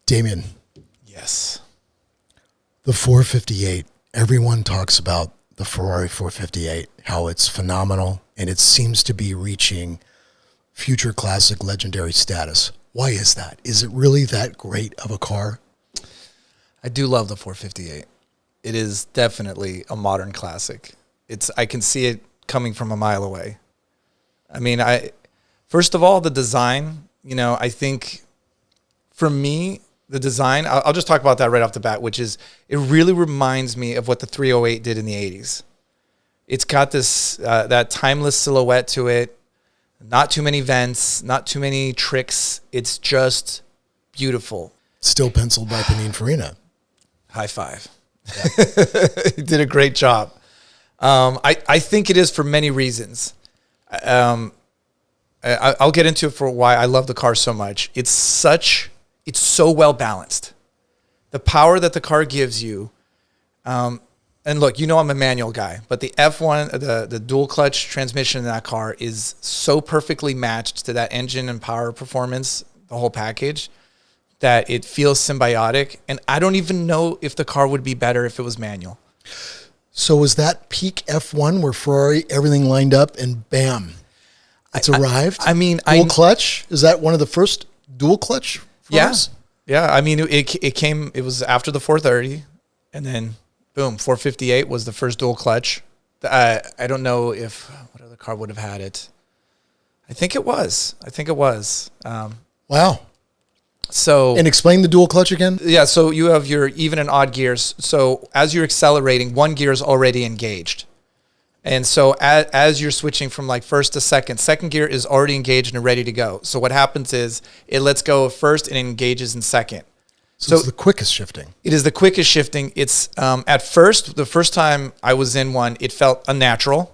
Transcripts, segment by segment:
Damien, Yes. the 458. Everyone talks about the Ferrari 458, how it's phenomenal, and it seems to be reaching future classic legendary status. Why is that? Is it really that great of a car? I do love the 458. It is definitely a modern classic. I can see it coming from a mile away. I mean, first of all, the design, I think for me, the design, I'll just talk about that right off the bat, which is it really reminds me of what the 308 did in the 80s. It's got this, that timeless silhouette to it, not too many vents, not too many tricks. It's just beautiful. Still penciled by Pininfarina. High five. Yeah. He did a great job. I think it is for many reasons. I'll get into it for why I love the car so much. It's so well balanced. The power that the car gives you, and look, I'm a manual guy, but the F1, the dual clutch transmission in that car is so perfectly matched to that engine and power performance, the whole package, that it feels symbiotic. And I don't even know if the car would be better if it was manual. So was that peak F1 where Ferrari, everything lined up and bam, it's arrived? Dual clutch? Is that one of the first dual clutch Ferraris? Yeah. I mean, it was after the 430 and then boom, 458 was the first dual clutch. I don't know what other car would have had it. I think it was. Wow. And explain the dual clutch again. Yeah, so you have your even and odd gears. So as you're accelerating, one gear is already engaged. And so as you're switching from like first to second gear is already engaged and ready to go. So what happens is it lets go of first and engages in second. So it's the quickest shifting. It is the quickest shifting. It's at first, the first time I was in one, it felt unnatural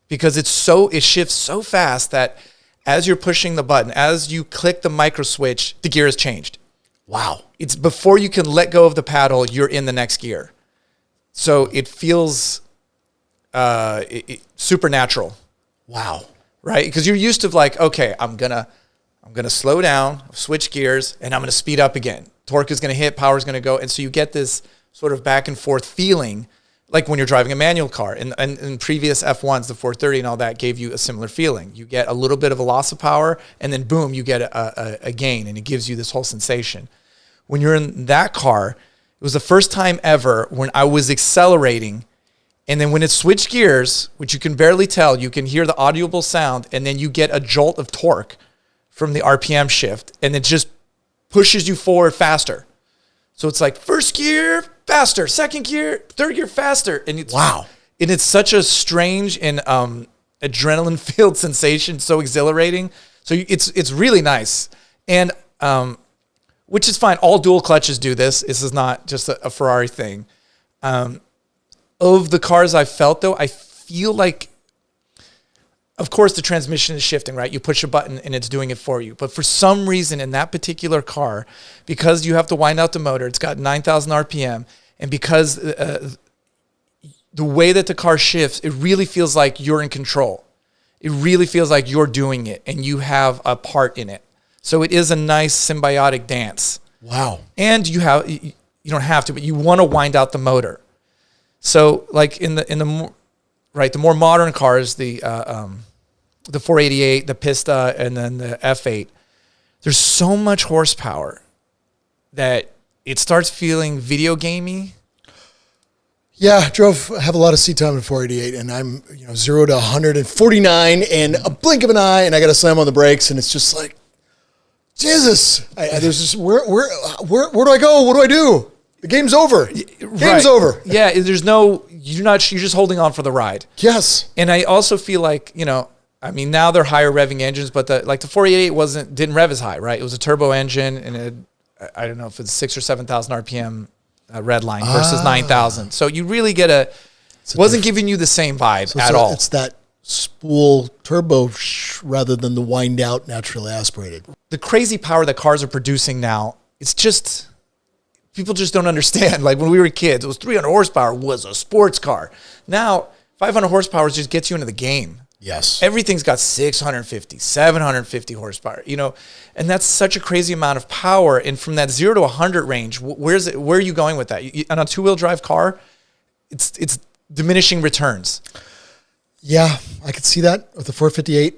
because it shifts so fast that as you're pushing the button, as you click the micro switch, the gear has changed. Wow. It's before you can let go of the paddle, you're in the next gear. So it feels supernatural. Wow. Right? Because you're used to like, okay, I'm gonna slow down, switch gears, and I'm gonna speed up again. Torque is gonna hit, power is gonna go. And so you get this sort of back and forth feeling like when you're driving a manual car. And previous F1s, the 430 and all that gave you a similar feeling. You get a little bit of a loss of power, and then boom, you get a gain, and it gives you this whole sensation. When you're in that car, it was the first time ever when I was accelerating, and then when it switched gears, which you can barely tell, you can hear the audible sound, and then you get a jolt of torque from the RPM shift, and it just pushes you forward faster. So it's like first gear, faster, second gear, third gear, faster. And it's wow. And it's such a strange and adrenaline-filled sensation, so exhilarating. So it's really nice. And which is fine. All dual clutches do this. This is not just a Ferrari thing. Of the cars I've felt, though, I feel like, of course, the transmission is shifting, right? You push a button and it's doing it for you. But for some reason in that particular car, because you have to wind out the motor, it's got 9,000 RPM, and because the way that the car shifts, it really feels like you're in control. It really feels like you're doing it and you have a part in it. So it is a nice symbiotic dance. Wow. And you don't have to, but you want to wind out the motor. So like in the more modern cars, the 488, the Pista, and then the F8, there's so much horsepower that it starts feeling video gamey. Yeah, have a lot of seat time in 488, and I'm 0 to 149 in a blink of an eye, and I got to slam on the brakes, and it's just like, Jesus, there's just where do I go? What do I do? The game's over. Game's over. Yeah, you're just holding on for the ride. Yes. And I also feel like, now they're higher revving engines, but the 488 didn't rev as high, right? It was a turbo engine, and I don't know if it's 6,000 or 7,000 RPM red line versus 9,000. So you really wasn't giving you the same vibe at all. It's that spool turbo rather than the wind out naturally aspirated. The crazy power that cars are producing now, it's just, people just don't understand. Like when we were kids, it was 300 horsepower was a sports car. Now, 500 horsepower just gets you into the game. Yes. Everything's got 650, 750 horsepower, and that's such a crazy amount of power. And from that 0 to 100 range, where are you going with that? On a two-wheel drive car, it's diminishing returns. Yeah, I could see that with the 458.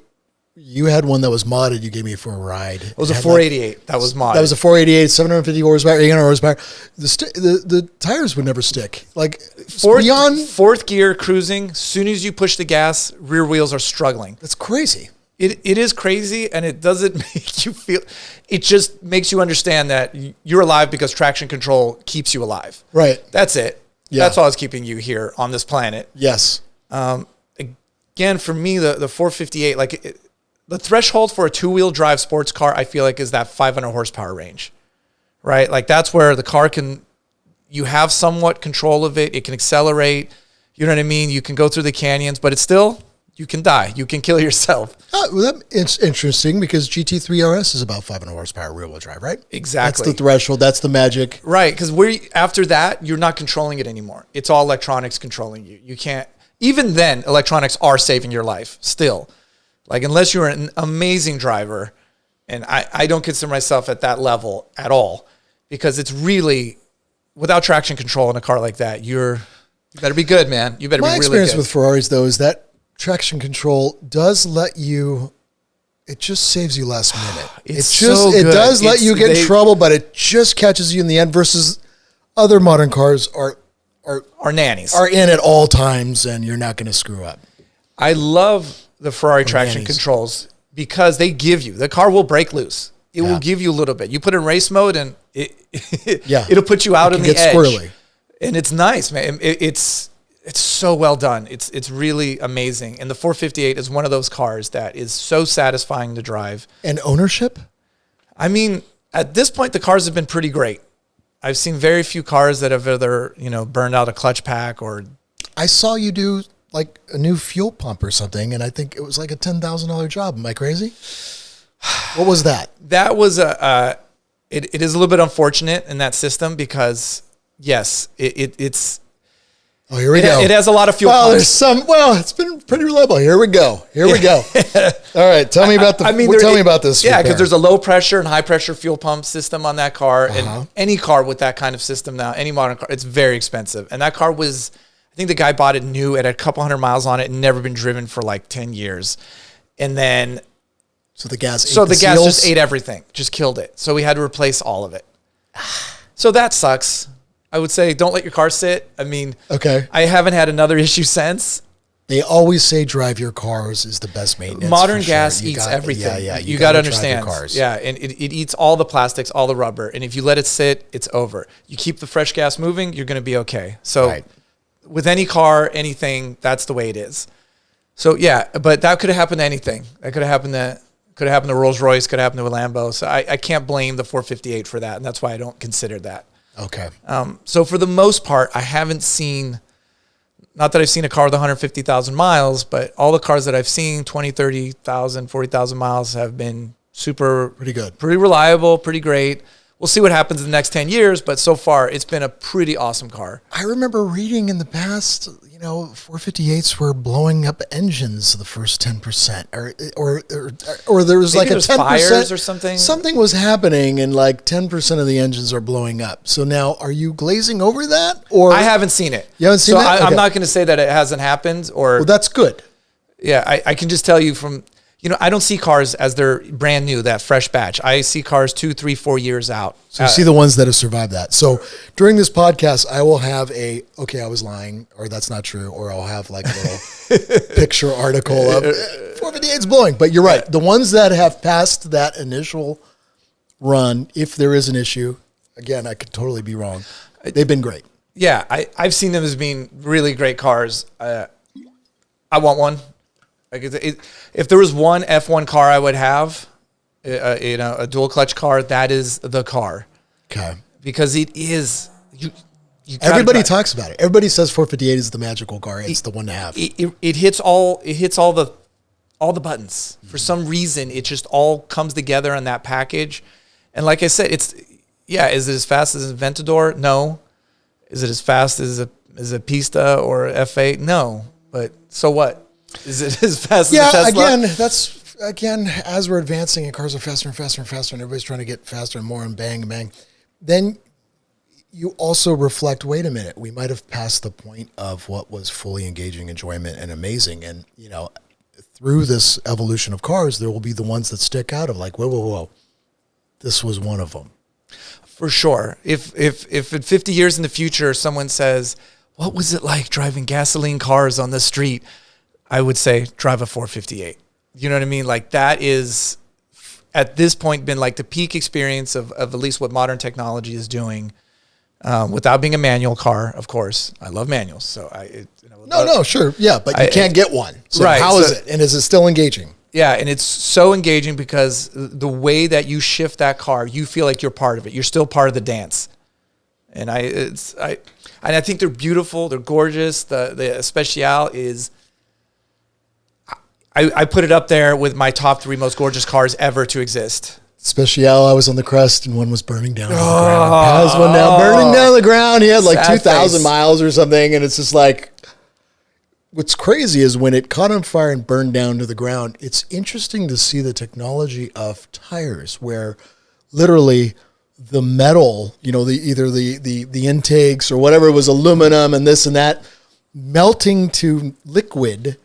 You had one that was modded. You gave me for a ride. It was a 488 that was modded. That was a 488, 750 horsepower, 800 horsepower. The tires would never stick. Like fourth gear cruising, as soon as you push the gas, rear wheels are struggling. That's crazy. It is crazy, and it doesn't make you feel. It just makes you understand that you're alive because traction control keeps you alive. Right. That's it. Yeah. That's all that's keeping you here on this planet. Yes. Again, for me, the 458, the threshold for a two-wheel drive sports car, I feel like, is that 500 horsepower range, right? Like that's where the car you have somewhat control of it. It can accelerate. You know what I mean? You can go through the canyons, but it's still, you can die. You can kill yourself. It's interesting because GT3 RS is about 500 horsepower rear-wheel drive, right? Exactly. That's the threshold. That's the magic. Right, because after that, you're not controlling it anymore. It's all electronics controlling you. You can't, even then, electronics are saving your life still. Like, unless you're an amazing driver, and I don't consider myself at that level at all, because it's really, without traction control in a car like that, you better be good, man. You better be really good. My experience with Ferraris, though, is that traction control does let you, it just saves you last minute. It does let you get in trouble, but it just catches you in the end versus other modern cars are nannies. Are in at all times, and you're not going to screw up. I love the Ferrari traction controls because they give you, the car will break loose. It will give you a little bit. You put it in race mode and it'll put you out on the edge. Squirrely. And it's nice, man. It's so well done. It's really amazing. And the 458 is one of those cars that is so satisfying to drive. And ownership? I mean, at this point, the cars have been pretty great. I've seen very few cars that have either, burned out a clutch pack or. I saw you do like a new fuel pump or something, and I think it was like a $10,000 job. Am I crazy? What was that? That was it is a little bit unfortunate in that system because yes, it's. Oh, here we go. It has a lot of fuel pumps. It's been pretty reliable. Here we go. All right. Tell me about tell me about this. Yeah, because there's a low pressure and high pressure fuel pump system on that car. And any car with that kind of system now, any modern car, it's very expensive. And that car was, I think the guy bought it new. It had a couple hundred miles on it and never been driven for like 10 years. And then. So the gas just ate everything, just killed it. So we had to replace all of it. So that sucks. I would say don't let your car sit. I mean, okay. I haven't had another issue since. They always say drive your cars is the best maintenance. Modern gas eats everything. Yeah. You got to understand. Cars. Yeah, and it eats all the plastics, all the rubber. And if you let it sit, it's over. You keep the fresh gas moving, you're going to be okay. So with any car, anything, that's the way it is. So yeah, but that could have happened to anything. That could have happened to Rolls Royce, could have happened to a Lambo. So I can't blame the 458 for that, and that's why I don't consider that. Okay. So for the most part, I haven't seen, not that I've seen a car with 150,000 miles, but all the cars that I've seen, 20, 30,000, 40,000 miles have been pretty good, pretty reliable, pretty great. We'll see what happens in the next 10 years, but so far it's been a pretty awesome car. I remember reading in the past, 458s were blowing up engines the first 10%, or there was like a 10% fires or something. Something was happening, and like 10% of the engines are blowing up. So now, are you glazing over that? Or I haven't seen it. You haven't seen that? I'm not going to say that it hasn't happened. Well, that's good. Yeah, I can just tell you from. I don't see cars as they're brand new, that fresh batch. I see cars 2, 3, 4 years out. So you see the ones that have survived that. So during this podcast, I will have I was lying, or that's not true, or I'll have like a little picture article of 458's blowing. But you're right. The ones that have passed that initial run, if there is an issue, again, I could totally be wrong. They've been great. Yeah, I've seen them as being really great cars. I want one. Like if there was one F1 car I would have, a dual clutch car, that is the car. Okay. Because it is. Everybody talks about it. Everybody says 458 is the magical car. It's the one to have. It hits all the buttons. For some reason, it just all comes together in that package. And like I said, is it as fast as an Aventador? No. Is it as fast as a Pista or F8? No. But so what? Is it as fast Yeah, as the Tesla? again, as we're advancing and cars are faster and faster and faster and everybody's trying to get faster and more and bang and bang, then you also reflect, wait a minute, we might have passed the point of what was fully engaging enjoyment and amazing. And, through this evolution of cars, there will be the ones that stick out of like, whoa. This was one of them. For sure. If in 50 years in the future, someone says, what was it like driving gasoline cars on the street? I would say drive a 458. You know what I mean? Like that is at this point been like the peak experience of at least what modern technology is doing. Without being a manual car, of course. I love manuals. So Sure. Yeah. But you can't get one. So right, how is it? And is it still engaging? Yeah. And it's so engaging because the way that you shift that car, you feel like you're part of it. You're still part of the dance. And I think they're beautiful. They're gorgeous. The Speciale is, I put it up there with my top 3 most gorgeous cars ever to exist. Speciale, I was on the crest and one was burning down on the ground. I was one down, burning down the ground. He had like 2,000 miles or something. And it's just like, what's crazy is when it caught on fire and burned down to the ground, it's interesting to see the technology of tires where literally the metal, either the intakes or whatever was aluminum and this and that melting to liquid,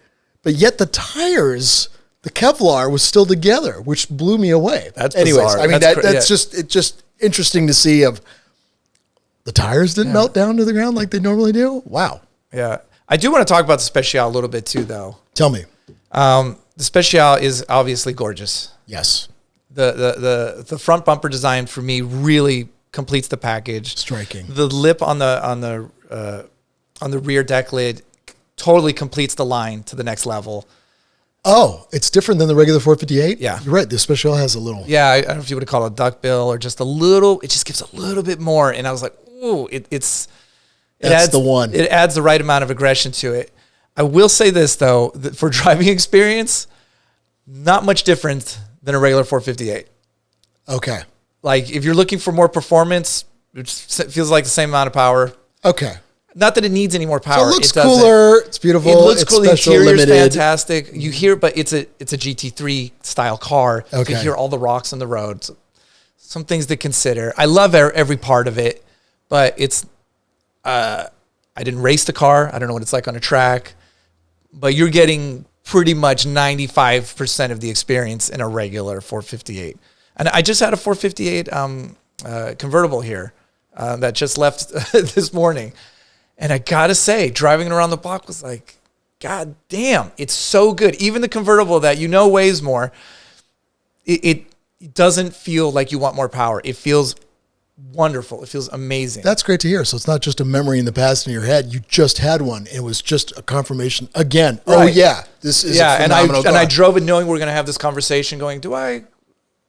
but yet the tires, the Kevlar was still together, which blew me away. That's bizarre. I mean, that's just interesting to see of the tires didn't melt down to the ground like they normally do. Wow. Yeah. I do want to talk about the Speciale a little bit too, though. Tell me. The Speciale is obviously gorgeous. Yes. The front bumper design for me really completes the package. Striking. The lip on the rear deck lid totally completes the line to the next level. Oh, it's different than the regular 458? Yeah. You're right. The Speciale has a little. Yeah, I don't know if you would call it a duckbill or just a little. It just gives a little bit more. And I was like, ooh, it adds the one. It adds the right amount of aggression to it. I will say this, though, that for driving experience, not much different than a regular 458. Okay. Like, if you're looking for more performance, it feels like the same amount of power. Okay. Not that it needs any more power. So it looks cooler. It's beautiful. It looks cool. The interior is limited. fantastic. You hear, but it's a GT3 style car. Okay. You hear all the rocks on the road. So, some things to consider. I love every part of it, but it's. I didn't race the car. I don't know what it's like on a track, but you're getting pretty much 95% of the experience in a regular 458. And I just had a 458 convertible here that just left this morning. And I got to say, driving it around the block was like, God damn, it's so good. Even the convertible that weighs more, it doesn't feel like you want more power. It feels wonderful. It feels amazing. That's great to hear. So it's not just a memory in the past in your head. You just had one. It was just a confirmation again. Right. Oh yeah, this is a phenomenal car. And I drove it knowing we were going to have this conversation. Going, do I?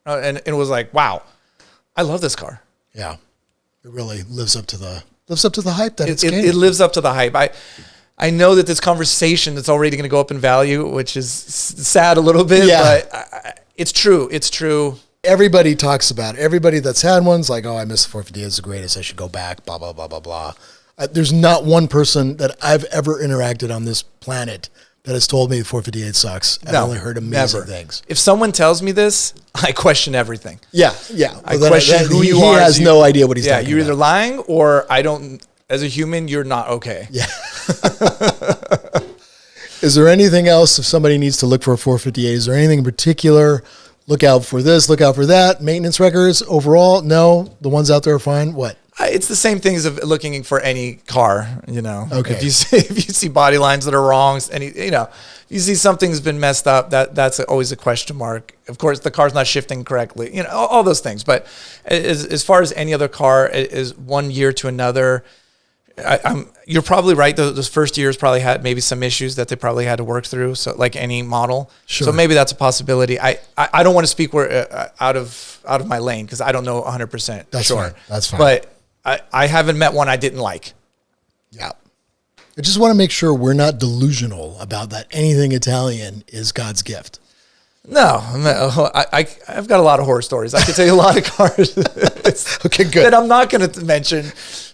And it was like, wow, I love this car. Yeah, it really lives up to the hype that it lives up to the hype. I know that this conversation that's already going to go up in value, which is sad a little bit, but it's true. It's true. Everybody talks about it. Everybody that's had one's like, oh, I miss the 458. It's the greatest. I should go back, blah, blah, blah, blah, blah. There's not one person that I've ever interacted on this planet that has told me the 458 sucks. I've only heard amazing things. If someone tells me this, I question everything. Yeah, yeah. I question who you are. He has no idea what he's talking about. Yeah, you're either lying or I don't, as a human, you're not okay. Yeah. Is there anything else if somebody needs to look for a 458? Is there anything in particular? Look out for this, look out for that. Maintenance records overall? No. The ones out there are fine. What? It's the same things of looking for any car, Okay. If you see body lines that are wrong, if you see something's been messed up, that's always a question mark. Of course, the car's not shifting correctly, all those things. But as far as any other car, is one year to another. You're probably right. Those first years probably had maybe some issues that they probably had to work through. So like any model, sure. So maybe that's a possibility. I don't want to speak out of my lane because I don't know 100%. That's sure. Fine. That's fine. But I haven't met one I didn't like. Yeah. I just want to make sure we're not delusional about that anything Italian is God's gift. No, I've got a lot of horror stories. I can tell you a lot of cars. Okay, good. That I'm not going to mention,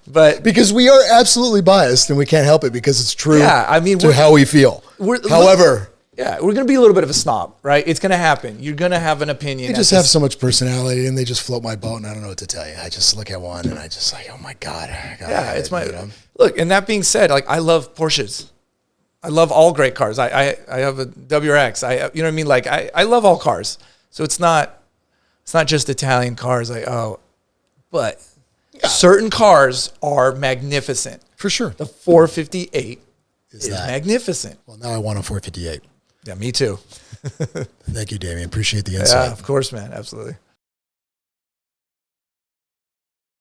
but because we are absolutely biased and we can't help it because it's true. Yeah, I mean, to how we feel. However, Yeah, we're gonna be a little bit of a snob, right? It's gonna happen. You're gonna have an opinion. They just have so much personality, and they just float my boat, and I don't know what to tell you. I just look at one, and I just like, oh my god. Yeah, it's my look. And that being said, like I love Porsches. I love all great cars. I have a WRX. You know what I mean? Like I love all cars. So it's not just Italian cars. Like but certain cars are magnificent. For sure. The 458 is magnificent. Well, now I want a 458. Yeah, me too. Thank you, Damien. Appreciate the insight. Yeah, of course, man. Absolutely.